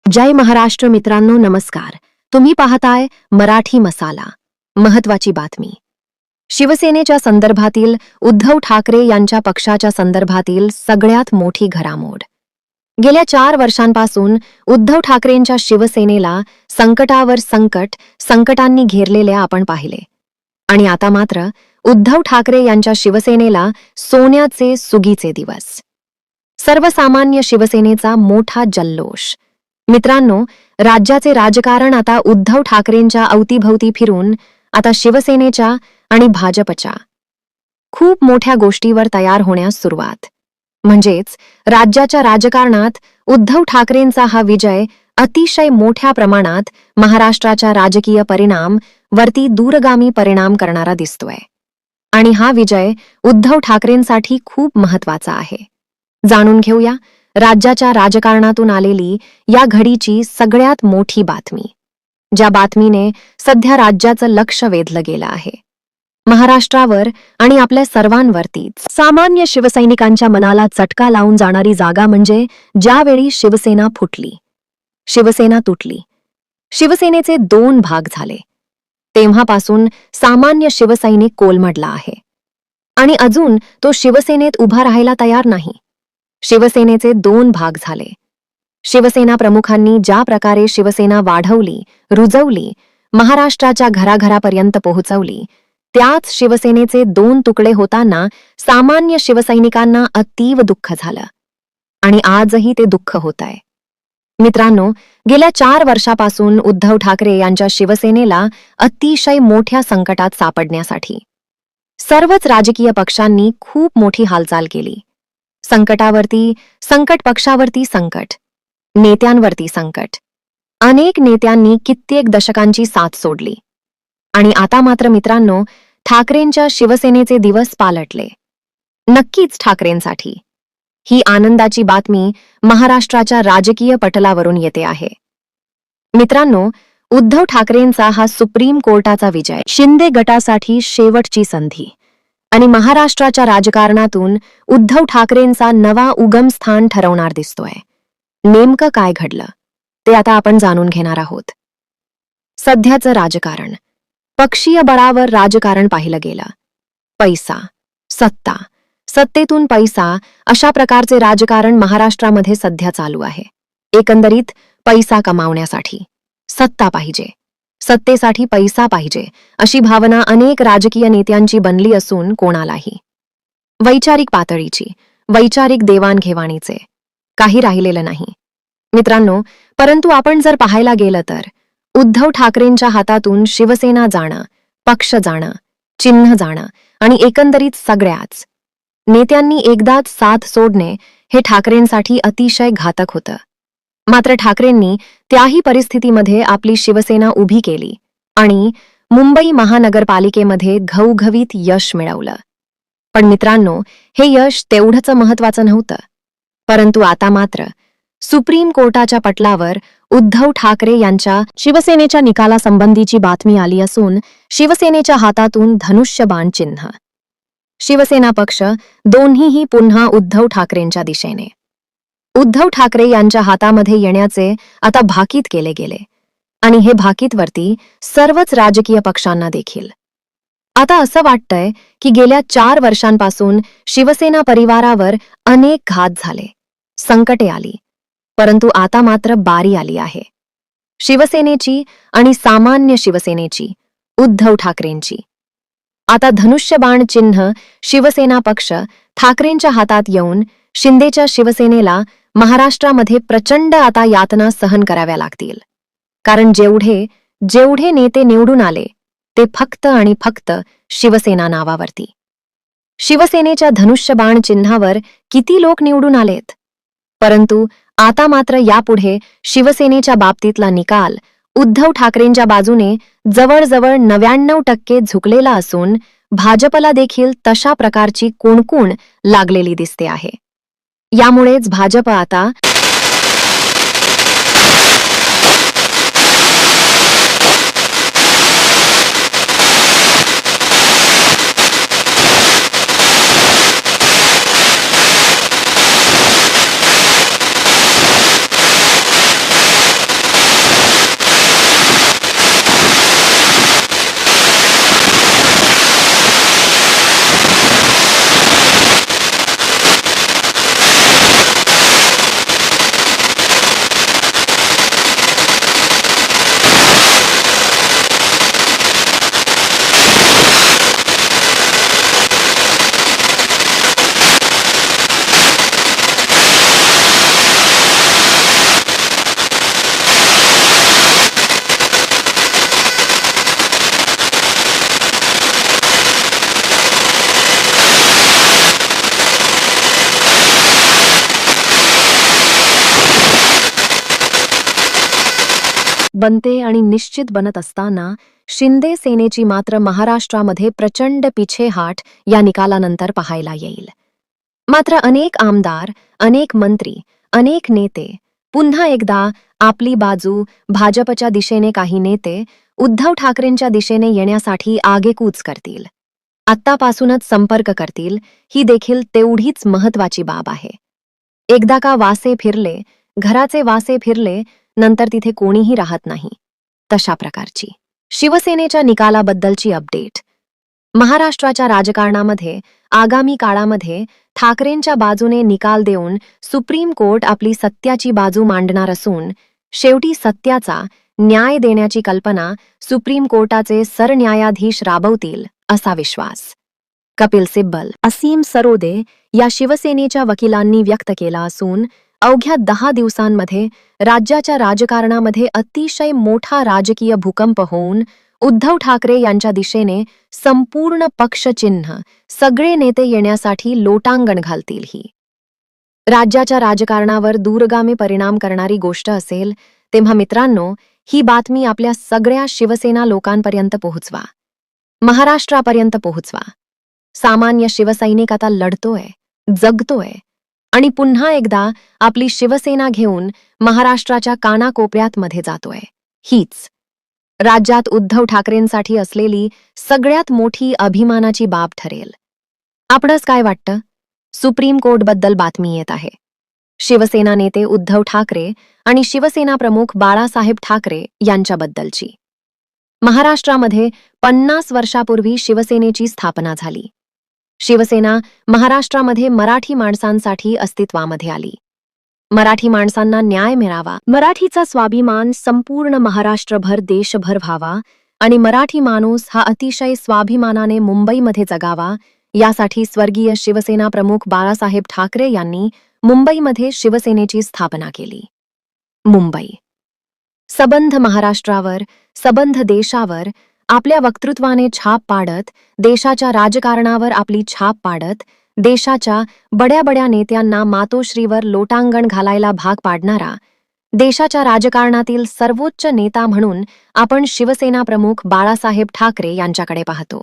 जय महाराष्ट्र मित्रांनो, नमस्कार. तुम्ही पाहताय मराठी मसाला. महत्वाची बातमी. शिवसेनेच्या संदर्भातील उद्धव ठाकरे यांच्या पक्षाच्या संदर्भातील सगळ्यात मोठी घडामोड. गेल्या 4 वर्षांपासून उद्धव ठाकरेंच्या शिवसेनेला संकटावर संकटांनी घेरलेले आपण पाहिले. आणि आता मात्र उद्धव ठाकरे यांच्या शिवसेनेला सोन्याचे सुगीचे दिवस. सर्वसामान्य शिवसेनेचा मोठा जल्लोष. मित्रांनो, राज्याचे राजकारण आता उद्धव ठाकरेंच्या अवतीभवती फिरून आता शिवसेनेच्या आणि भाजपच्या खूप मोठ्या गोष्टीवर तयार होण्यास सुरुवात. म्हणजेच राज्याच्या राजकारणात उद्धव ठाकरेंचा हा विजय अतिशय मोठ्या प्रमाणात महाराष्ट्राच्या राजकीय परिणाम वरती दूरगामी परिणाम करणारा दिसतोय. आणि हा विजय उद्धव ठाकरेंसाठी खूप महत्वाचा आहे. जाणून घेऊया राज्याच्या राजकारणातून आलेली या घडीची सगळ्यात मोठी बातमी, ज्या बातमीने सध्या राज्याचं लक्ष वेधलं गेलं आहे. महाराष्ट्रावर आणि आपल्या सर्वांवरतीच. सामान्य शिवसैनिकांच्या मनाला चटका लावून जाणारी जागा म्हणजे ज्यावेळी शिवसेना फुटली, शिवसेना तुटली, शिवसेनेचे 2 भाग झाले. तेव्हापासून सामान्य शिवसैनिक कोलमडला आहे आणि अजून तो शिवसेनेत उभा राहायला तयार नाही. शिवसेनेचे 2 भाग झाले. शिवसेना प्रमुखांनी ज्या प्रकारे शिवसेना वाढवली, रुजवली, महाराष्ट्राच्या घराघरापर्यंत पोहोचवली, त्याच शिवसेनेचे 2 तुकडे होताना सामान्य शिवसैनिकांना अतीव दुःख झालं. आणि आजही ते दुःख होतंय. मित्रांनो, गेल्या 4 वर्षापासून उद्धव ठाकरे यांच्या शिवसेनेला अतिशय मोठ्या संकटात सापडण्यासाठी सर्वच राजकीय पक्षांनी खूप मोठी हालचाल केली. संकटावरती संकट, पक्षावरती संकट, नेत्यांवरती संकट. अनेक नेत्यांनी कित्येक दशकांची साथ सोडली. आणि आता मात्र मित्रांनो, ठाकरेंच्या शिवसेनेचे दिवस पालटले. नक्कीच ठाकरेंसाठी ही आनंदाची बातमी महाराष्ट्राच्या राजकीय पटलावरून येते आहे. मित्रांनो, उद्धव ठाकरेंचा हा सुप्रीम कोर्टाचा विजय शिंदे गटासाठी शेवटची संधी आणि महाराष्ट्राच्या राजकारणातून उद्धव ठाकरेंचा नवा उगमस्थान ठरवणार दिसतोय. नेमकं काय घडलं ते आता आपण जाणून घेणार आहोत. सध्याचं राजकारण. पक्षीय बळावर राजकारण पाहिलं गेलं. पैसा, सत्ता, सत्तेतून पैसा, अशा प्रकारचे राजकारण महाराष्ट्रामध्ये सध्या चालू आहे. एकंदरीत पैसा कमावण्यासाठी सत्ता पाहिजे, सत्तेसाठी पैसा पाहिजे, अशी भावना अनेक राजकीय नेत्यांची बनली असून कोणालाही वैचारिक पातळीची, वैचारिक देवाणघेवाणीचे काही राहिलेलं नाही. मित्रांनो, परंतु आपण जर पाहायला गेलं तर उद्धव ठाकरेंच्या हातातून शिवसेना जाणं, पक्ष जाणं, चिन्ह जाणं आणि एकंदरीत सगळ्याच नेत्यांनी एकदाच साथ सोडणे हे ठाकरेंसाठी अतिशय घातक होतं. मात्र ठाकरेंनी त्याही परिस्थितीमध्ये आपली शिवसेना उभी केली आणि मुंबई महानगरपालिकेमध्ये घवघवीत यश मिळवलं. पण मित्रांनो, हे यश तेवढंच महत्वाचं नव्हतं. परंतु आता मात्र सुप्रीम कोर्टाच्या पटलावर उद्धव ठाकरे यांच्या शिवसेनेच्या निकालासंबंधीची बातमी आली असून शिवसेनेच्या हातातून धनुष्यबाण चिन्ह. शिवसेना पक्ष दोन्हीही पुन्हा उद्धव ठाकरेंच्या दिशेने. उद्धव ठाकरे यांच्या हातामध्ये येण्याचे आता भाकीत केले गेले आणि हे भाकीतवरती सर्वच राजकीय पक्षांना देखील. आता असं वाटतंय की गेल्या 4 वर्षांपासून शिवसेना परिवारावर अनेक घात झाले, संकटे आली, परंतु आता मात्र बारी आली आहे शिवसेनेची आणि सामान्य शिवसेनेची, उद्धव ठाकरेंची. आता धनुष्यबाण चिन्ह शिवसेना पक्ष ठाकरेंच्या हातात येऊन शिंदेच्या शिवसेनेला महाराष्ट्रामध्ये प्रचंड आता यातना सहन कराव्या लागतील. कारण जेवढे नेते निवडून आले ते फक्त आणि फक्त शिवसेना नावावरती. शिवसेनेच्या धनुष्यबाण चिन्हावर किती लोक निवडून आलेत, परंतु आता मात्र यापुढे शिवसेनेच्या बाबतीतला निकाल उद्धव ठाकरेंच्या बाजूने जवळजवळ 99% झुकलेला असून भाजपला देखील तशा प्रकारची कुणकुण लागलेली दिसते आहे. यामुळेच भाजप आता बनते आणि निश्चित बनत असताना शिंदे सेनेची मात्र महाराष्ट्रामध्ये प्रचंड पिछेहाट या निकालानंतर पाहायला येईल. मात्र अनेक आमदार, अनेक मंत्री, अनेक नेते पुन्हा एकदा आपली बाजू भाजपच्या दिशेने काही नेते उद्धव ठाकरेंच्या दिशेने येण्यासाठी आगेकूच करतील. आत्तापासूनच संपर्क करतील ही देखील तेवढीच महत्वाची बाब आहे. एकदा का वासे फिरले, घराचे वासे फिरले, नंतर तिथे कोणीही राहत नाही. तशा प्रकारची शिवसेनेच्या निकालाबद्दलची अपडेट. महाराष्ट्राच्या राजकारणामध्ये आगामी काळामध्ये ठाकरेंच्या बाजूने निकाल देऊन सुप्रीम कोर्ट आपली सत्याची बाजू मांडणार असून शेवटी सत्याचा न्याय देण्याची कल्पना सुप्रीम कोर्टाचे सरन्यायाधीश राबवतील असा विश्वास कपिल सिब्बल, असीम सरोदे या शिवसेनेच्या वकिलांनी व्यक्त केला असून अवघ्या 10 दिवसांमध्ये राज्याच्या राजकारणामध्ये अतिशय मोठा राजकीय भूकंप होऊन उद्धव ठाकरे यांच्या दिशेने संपूर्ण पक्षचिन्ह सगळे नेते येण्यासाठी लोटांगण घालतील. ही राज्याच्या राजकारणावर दूरगामी परिणाम करणारी गोष्ट असेल तेव्हा मित्रांनो, ही बातमी आपल्या सगळ्या शिवसेना लोकांपर्यंत पोहोचवा, महाराष्ट्रापर्यंत पोहोचवा. सामान्य शिवसैनिक आता लढतोय, जगतोय आणि पुन्हा एकदा आपली शिवसेना घेऊन महाराष्ट्राच्या कानाकोपऱ्यात मध्ये जातोय. हीच राज्यात उद्धव ठाकरेंसाठी असलेली सगळ्यात मोठी अभिमानाची बाब ठरेल. आपणच काय वाटतं? सुप्रीम कोर्टबद्दल बातमी येत आहे. शिवसेना नेते उद्धव ठाकरे आणि शिवसेना प्रमुख बाळासाहेब ठाकरे यांच्याबद्दलची. महाराष्ट्रामध्ये 50 वर्षापूर्वी शिवसेनेची स्थापना झाली. शिवसेना महाराष्ट्रामध्ये मराठी माणसांसाठी अस्तित्वामध्ये आली. मराठी माणसांना न्याय मिळावा, मराठीचा स्वाभिमान संपूर्ण महाराष्ट्रभर देशभर व्हावा आणि मराठी माणूस हा अतिशय स्वाभिमानाने मुंबईमध्ये जगावा, यासाठी स्वर्गीय शिवसेना प्रमुख बाळासाहेब ठाकरे यांनी मुंबईमध्ये शिवसेनेची स्थापना केली. मुंबई सबंध महाराष्ट्रावर, सबंध देशावर आपल्या वक्तृत्वाने छाप पाडत, देशाच्या राजकारणावर आपली छाप पाडत, देशाच्या बड्या बड्या नेत्यांना मातोश्रीवर लोटांगण घालायला भाग पाडणारा, देशाच्या राजकारणातील सर्वोच्च नेता म्हणून आपण शिवसेना प्रमुख बाळासाहेब ठाकरे यांच्याकडे पाहतो.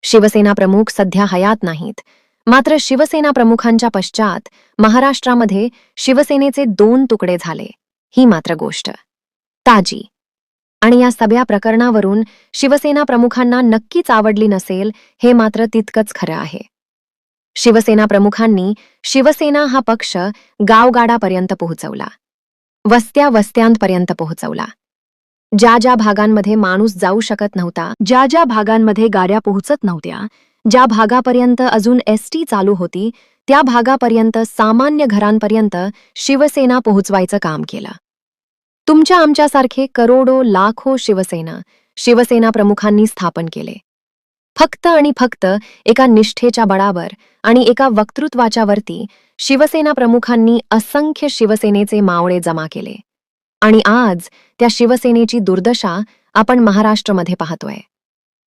शिवसेना प्रमुख सध्या हयात नाहीत, मात्र शिवसेना प्रमुखांच्या पश्चात महाराष्ट्रामध्ये शिवसेनेचे 2 तुकडे झाले, ही मात्र गोष्ट ताजी. आणि या सगळ्या प्रकरणावरून शिवसेना प्रमुखांना नक्कीच आवडली नसेल हे मात्र तितकंच खरं आहे. शिवसेना प्रमुखांनी शिवसेना हा पक्ष गावगाडापर्यंत पोहोचवला, वस्त्या वस्त्यांपर्यंत पोहोचवला. ज्या ज्या भागांमध्ये माणूस जाऊ शकत नव्हता, ज्या ज्या भागांमध्ये गाड्या पोहोचत नव्हत्या, ज्या भागापर्यंत अजून एसटी चालू होती, त्या भागापर्यंत सामान्य घरांपर्यंत शिवसेना पोहोचवायचं काम केलं. तुमच्या आमच्यासारखे करोडो लाखो शिवसेना प्रमुखांनी स्थापन केले. फक्त आणि फक्त एका निष्ठेच्या बळावर आणि एका वक्तृत्वाच्या वरती शिवसेना प्रमुखांनी असंख्य शिवसेनेचे मावळे जमा केले. आणि आज त्या शिवसेनेची दुर्दशा आपण महाराष्ट्रामध्ये पाहतोय.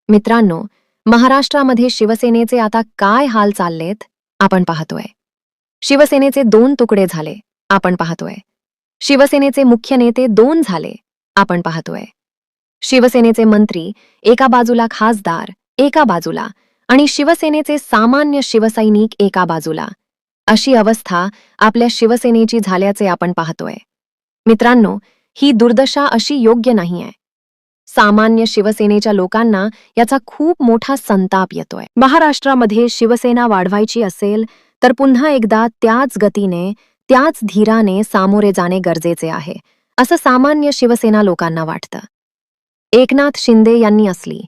मित्रांनो, महाराष्ट्रामध्ये शिवसेनेचे आता काय हाल चाललेत आपण पाहतोय. शिवसेनेचे 2 तुकडे झाले आपण पाहतोय. शिवसेनेचे मुख्य नेते 2 झाले आपण पाहतोय. शिवसेनेचे मंत्री एका बाजूला, खासदार एका बाजूला आणि शिवसेनेचे सामान्य शिवसैनिक एका बाजूला, अशी अवस्था आपल्या शिवसेनेची झाल्याचे आपण पाहतोय. मित्रांनो, ही दुर्दशा अशी योग्य नाहीये. सामान्य शिवसेनेच्या लोकांना याचा खूप मोठा संताप येतोय. महाराष्ट्रामध्ये शिवसेना वाढवायची असेल तर पुन्हा एकदा त्याच गतीने, त्याच धीराने सामोरे जाणे गरजेचे आहे, असं सामान्य शिवसेना लोकांना वाटतं. एकनाथ शिंदे यांनी असली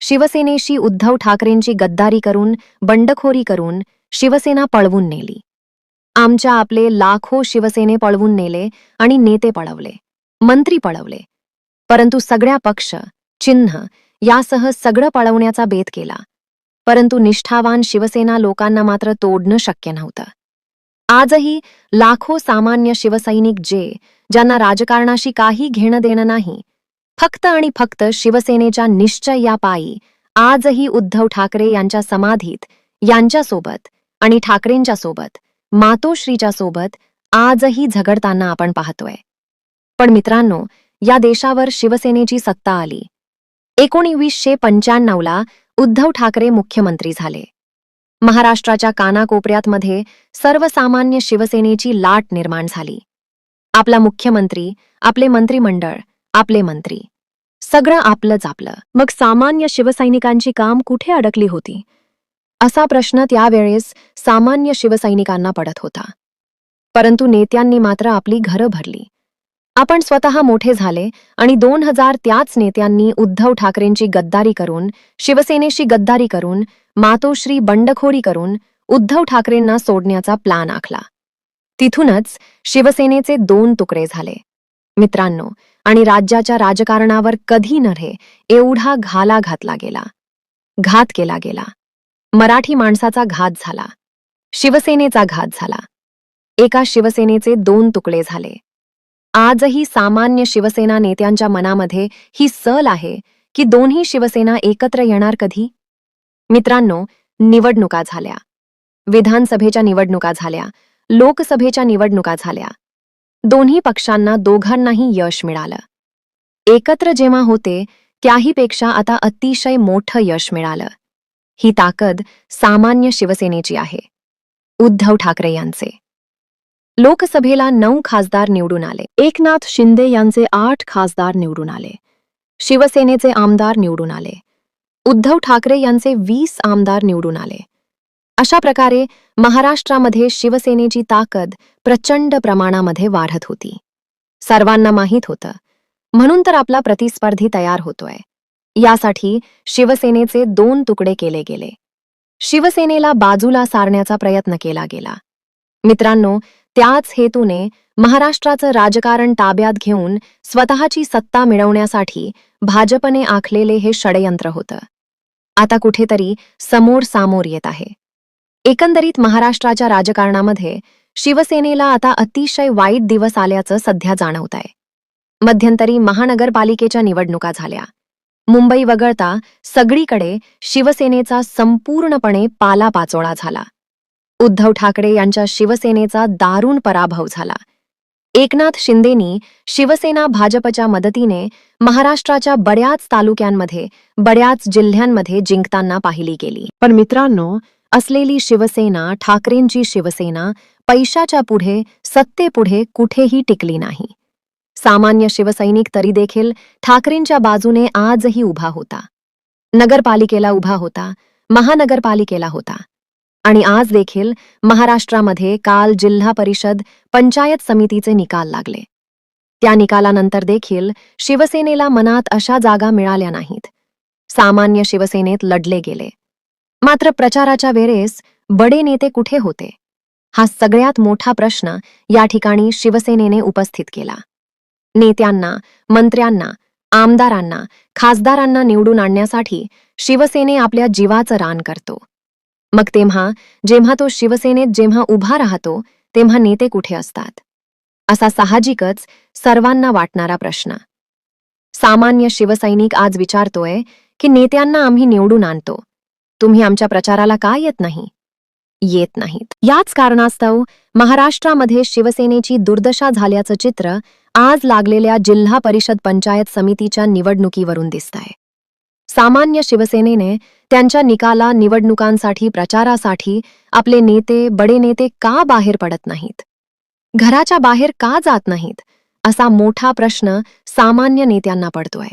शिवसेनेशी उद्धव ठाकरेंची गद्दारी करून, बंडखोरी करून शिवसेना पळवून नेली. आमच्या आपले लाखो शिवसेने पळवून नेले आणि नेते पळवले, मंत्री पळवले, परंतु सगळ्या पक्ष, चिन्ह यासह सगळं पळवण्याचा बेत केला. परंतु निष्ठावान शिवसेना लोकांना मात्र तोडणं शक्य नव्हतं. आजही लाखो सामान्य शिवसैनिक ज्यांना राजकारणाशी काही घेणं देणं नाही, फक्त आणि फक्त शिवसेनेच्या निश्चयापायी आजही उद्धव ठाकरे यांच्या समाधीत, यांच्यासोबत आणि ठाकरेंच्या सोबत, मातोश्रीच्या सोबत आजही झगडताना आपण पाहतोय. पण मित्रांनो, या देशावर शिवसेनेची सत्ता आली. 1995ला उद्धव ठाकरे मुख्यमंत्री झाले. महाराष्ट्राच्या कानाकोपऱ्यात मध्ये सर्वसामान्य शिवसेनेची लाट निर्माण झाली. आपला मुख्यमंत्री, आपले मंत्रिमंडळ, आपले मंत्री, सगळं आपलंच आपलं. मग सामान्य शिवसैनिकांची काम कुठे अडकली होती? असा प्रश्न त्यावेळेस सामान्य शिवसैनिकांना पडत होता. परंतु नेत्यांनी मात्र आपली घरं भरली. आपण स्वतः मोठे झाले आणि 2000 त्याच नेत्यांनी उद्धव ठाकरेंची गद्दारी करून, शिवसेनेशी गद्दारी करून, मातोश्री बंडखोरी करून उद्धव ठाकरेंना सोडण्याचा प्लान आखला. तिथूनच शिवसेनेचे 2 तुकडे झाले. मित्रांनो, आणि राज्याच्या राजकारणावर कधी नव्हे एवढा घाला घातला गेला, घात केला गेला. मराठी माणसाचा घात झाला, शिवसेनेचा घात झाला. एका शिवसेनेचे 2 तुकडे झाले. आजही सामान्य शिवसेना नेत्यांच्या मनामध्ये ही सल आहे की दोन्ही शिवसेना एकत्र येणार कधी? मित्रांनो, निवडणुका झाल्या, विधानसभेच्या निवडणुका झाल्या, लोकसभेच्या निवडणुका झाल्या. दोन्ही पक्षांना दोघांनाही यश मिळालं. एकत्र जेव्हा होते त्याहीपेक्षा आता अतिशय मोठं यश मिळालं. ही ताकद सामान्य शिवसेनेची आहे, उद्धव ठाकरे यांचे. लोकसभेला 9 खासदार निवडून आले. एकनाथ शिंदे यांचे 8 खासदार निवडून आले. शिवसेनेचे आमदार निवडून आले. उद्धव ठाकरे यांचे 20 आमदार निवडून आले. अशा प्रकारे महाराष्ट्रामध्ये शिवसेनेची ताकद प्रचंड प्रमाणामध्ये वाढत होती. सर्वांना माहीत होतं, म्हणून तर आपला प्रतिस्पर्धी तयार होतोय. यासाठी शिवसेनेचे 2 तुकडे केले गेले. शिवसेनेला बाजूला सारण्याचा प्रयत्न केला गेला. मित्रांनो, त्याच हेतूने महाराष्ट्राचं राजकारण ताब्यात घेऊन स्वतःची सत्ता मिळवण्यासाठी भाजपने आखलेले हे षडयंत्र होतं. आता कुठेतरी समोर सामोर येत आहे. एकंदरीत महाराष्ट्राच्या राजकारणामध्ये शिवसेनेला आता अतिशय वाईट दिवस आल्याचं सध्या जाणवतंय. मध्यंतरी महानगरपालिकेच्या निवडणुका झाल्या. मुंबई वगळता सगळीकडे शिवसेनेचा संपूर्णपणे पालापाचोळा झाला. उद्धव ठाकरे यांच्या शिवसेनेचा दारुण पराभव झाला. एकनाथ शिंदेनी शिवसेना भाजपच्या मदतीने महाराष्ट्राच्या बऱ्याच तालुक्यांमध्ये, बऱ्याच जिल्ह्यांमध्ये जिंकताना पाहिली गेली. पण मित्रांनो, असलेली शिवसेना, ठाकरेंची शिवसेना पैशाच्या पुढे, सत्तेपुढे कुठेही टिकली नाही. सामान्य शिवसैनिक तरी देखील ठाकरेंच्या बाजूने आजही उभा होता. नगरपालिकेला उभा होता, महानगरपालिकेला होता. आणि आज देखील महाराष्ट्रामध्ये काल जिल्हा परिषद, पंचायत समितीचे निकाल लागले. त्या निकालानंतर देखील शिवसेनेला मनात अशा जागा मिळाल्या नाहीत. सामान्य शिवसेनेत लढले गेले. मात्र प्रचाराच्या वेळेस बडे नेते कुठे होते? हा सगळ्यात मोठा प्रश्न या ठिकाणी शिवसेनेने उपस्थित केला. नेत्यांना, मंत्र्यांना, आमदारांना, खासदारांना निवडून आणण्यासाठी शिवसेने आपल्या जीवाचं रान करतो. मग जेव्हा तो शिवसेनेत जेव्हा उभा राहतो तेव्हा नेते कुठे असतात? असा साहजिकच सर्वांना वाटणारा प्रश्न. सामान्य शिवसैनिक आज विचारतोय की नेत्यांना आम्ही निवडून आणतो, तुम्ही आमच्या प्रचाराला का येत नाही? येत नाहीत. याच कारणास्तव महाराष्ट्रामध्ये शिवसेनेची दुर्दशा झाल्याचं चित्र आज लागलेल्या जिल्हा परिषद पंचायत समितीच्या निवडणुकीवरून दिसतंय. सामान्य शिवसेनेने त्यांच्या निवडणुकांसाठी, प्रचारासाठी आपले नेते, बडे नेते का बाहेर पडत नाहीत? घराच्या बाहेर का जात नाहीत? असा मोठा प्रश्न सामान्य नेत्यांना पडतोय.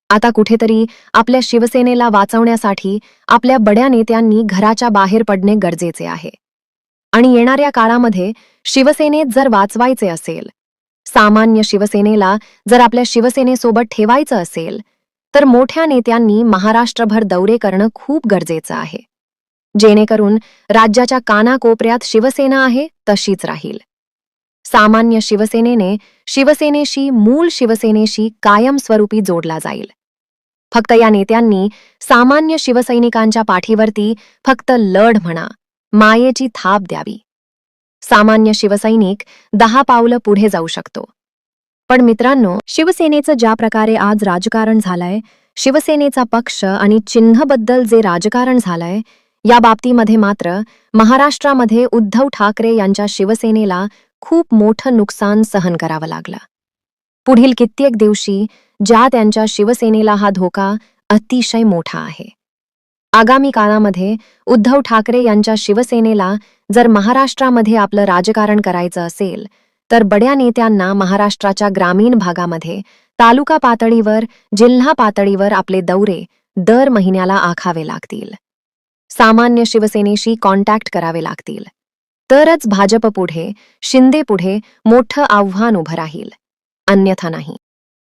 आता कुठेतरी आपल्या शिवसेनेला वाचवण्यासाठी आपल्या बड्या नेत्यांनी घराच्या बाहेर पडणे गरजेचे आहे. आणि येणाऱ्या काळामध्ये शिवसेनेत जर वाचवायचे असेल, सामान्य शिवसेनेला जर आपल्या शिवसेनेसोबत ठेवायचं असेल, तर मोठ्या नेत्यांनी महाराष्ट्रभर दौरे करणं खूप गरजेचं आहे. जेणेकरून राज्याच्या कानाकोपऱ्यात शिवसेना आहे तशीच राहील. सामान्य शिवसेनेने शिवसेनेशी, मूळ शिवसेनेशी कायमस्वरूपी जोडला जाईल. फक्त या नेत्यांनी सामान्य शिवसैनिकांच्या पाठीवरती फक्त लढ म्हणा, मायेची थाप द्यावी. सामान्य शिवसैनिक 10 पावलं पुढे जाऊ शकतो. पण मित्रांनो, शिवसेनेचं ज्या प्रकारे आज राजकारण झालंय, शिवसेनेचा पक्ष आणि चिन्हबद्दल जे राजकारण झालंय, या बाबतीमध्ये मात्र महाराष्ट्रामध्ये उद्धव ठाकरे यांच्या शिवसेनेला खूप मोठं नुकसान सहन करावं लागलं. पुढील कित्येक दिवशी ज्या त्यांच्या शिवसेनेला हा धोका अतिशय मोठा आहे. आगामी काळामध्ये उद्धव ठाकरे यांच्या शिवसेनेला जर महाराष्ट्रामध्ये आपलं राजकारण करायचं असेल तर बड्या नेत्यांना महाराष्ट्राच्या ग्रामीण भागामध्ये तालुका पातळीवर जिल्हा पातळीवर आपले दौरे दर महिन्याला आखावे लागतील. सामान्य शिवसेनेशी कॉन्टॅक्ट करावे लागतील. तरच भाजप पुढे, शिंदे पुढे मोठं आव्हान उभं राहील, अन्यथा नाही.